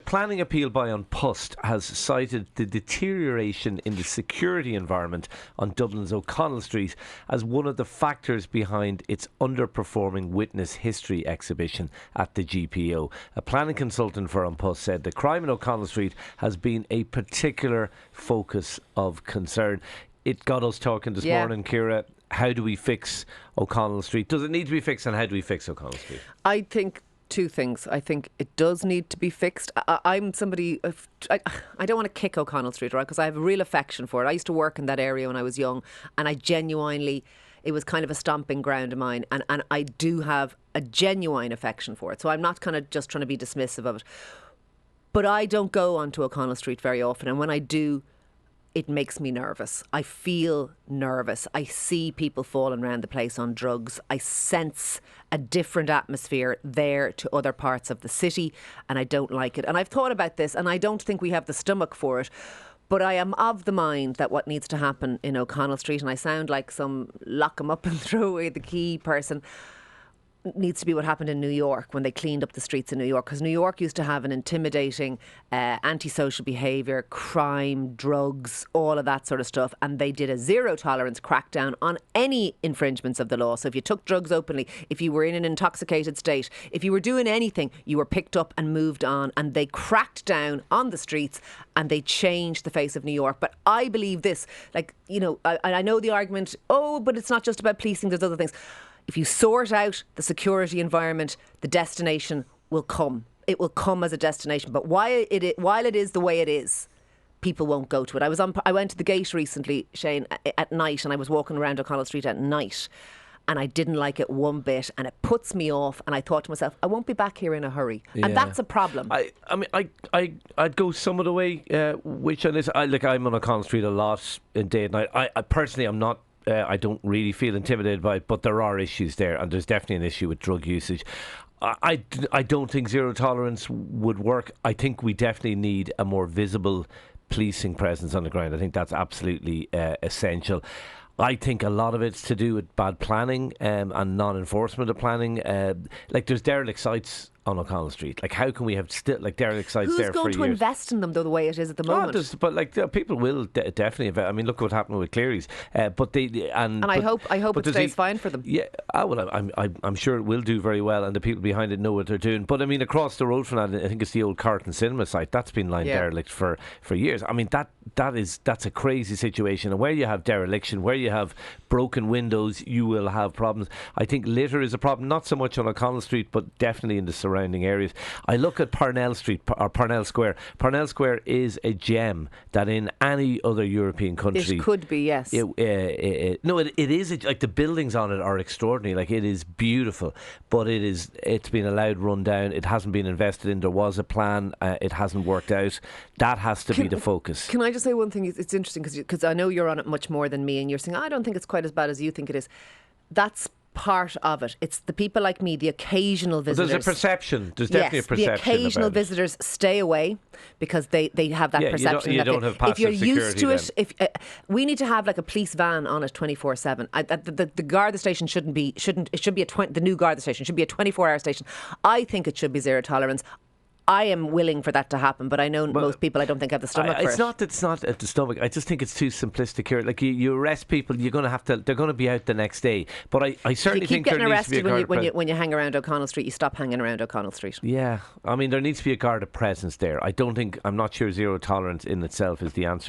planning appeal by An Post has cited the deterioration in the security environment on Dublin's O'Connell Street as one of the factors behind its underperforming witness history exhibition at the GPO. A planning consultant for An Post said the crime in O'Connell Street has been a particular focus of concern. It got us talking this morning, Ciara. How do we fix O'Connell Street? Does it need to be fixed, and how do we fix O'Connell Street? I think two things. I think it does need to be fixed. I'm somebody, I don't want to kick O'Connell Street, right? Because I have a real affection for it. I used to work in that area when I was young, and I genuinely, it was kind of a stomping ground of mine, and I do have a genuine affection for it. So I'm not kind of just trying to be dismissive of it. But I don't go onto O'Connell Street very often, and when I do, it makes me nervous. I feel nervous. I see people falling around the place on drugs. I sense a different atmosphere there to other parts of the city, and I don't like it. And I've thought about this, and I don't think we have the stomach for it. But I am of the mind that what needs to happen in O'Connell Street, and I sound like some lock 'em up and throw away the key person, needs to be what happened in New York when they cleaned up the streets in New York, because New York used to have an intimidating antisocial behaviour, crime, drugs, all of that sort of stuff, and they did a zero tolerance crackdown on any infringements of the law. So if you took drugs openly, if you were in an intoxicated state, if you were doing anything, you were picked up and moved on, and they cracked down on the streets and they changed the face of New York. But I believe this, like, you know, I know the argument, oh, but it's not just about policing, there's other things. If you sort out the security environment, the destination will come. It will come as a destination. But while it is the way it is, people won't go to it. I went to the gate recently, Shane, at night, and I was walking around O'Connell Street at night, and I didn't like it one bit, and it puts me off. And I thought to myself, I won't be back here in a hurry, and that's a problem. I'd go some of the way which on this. I'm on O'Connell Street a lot in day and night. I personally, I'm not. I don't really feel intimidated by it, but there are issues there, and there's definitely an issue with drug usage. I don't think zero tolerance would work. I think we definitely need a more visible policing presence on the ground. I think that's absolutely essential. I think a lot of it's to do with bad planning and non-enforcement of planning. Like, there's derelict sites on O'Connell Street. Like, how can we have still derelict sites there for years? Who's going to invest in them, though, the way it is at the moment? But people will definitely invest. I mean, look what happened with Cleary's. I hope it stays fine for them. Yeah, I'm sure it will do very well, and the people behind it know what they're doing. But I mean, across the road from that, I think it's the old Carlton Cinema site. That's been lying derelict for years. I mean, that's a crazy situation. And where you have dereliction, where you have broken windows, you will have problems. I think litter is a problem, not so much on O'Connell Street, but definitely in the surrounding areas. I look at Parnell Street or Parnell Square. Parnell Square is a gem that in any other European country it could be. Yes. It is like the buildings on it are extraordinary. Like, it is beautiful, but it's been allowed run down. It hasn't been invested in. There was a plan. It hasn't worked out. That has to be the focus. Can I just say one thing? It's interesting because I know you're on it much more than me, and you're saying, I don't think it's quite as bad as you think it is. That's part of it. It's the people like me, the occasional visitors. There's a perception. There's definitely a perception. The occasional visitors stay away because they have that perception. You don't have passive if you're used to then. it, we need to have like a police van on it 24/7. The Garda station it should be the new Garda station should be a 24-hour station. I think it should be zero tolerance. I am willing for that to happen, but I know most people I don't think have the stomach for it. It's not at the stomach. I just think it's too simplistic here. Like, you arrest people, they're going to be out the next day. But I certainly think there needs to be a Garda presence. When you hang around O'Connell Street, you stop hanging around O'Connell Street. Yeah, I mean, there needs to be a Garda presence there. I'm not sure zero tolerance in itself is the answer.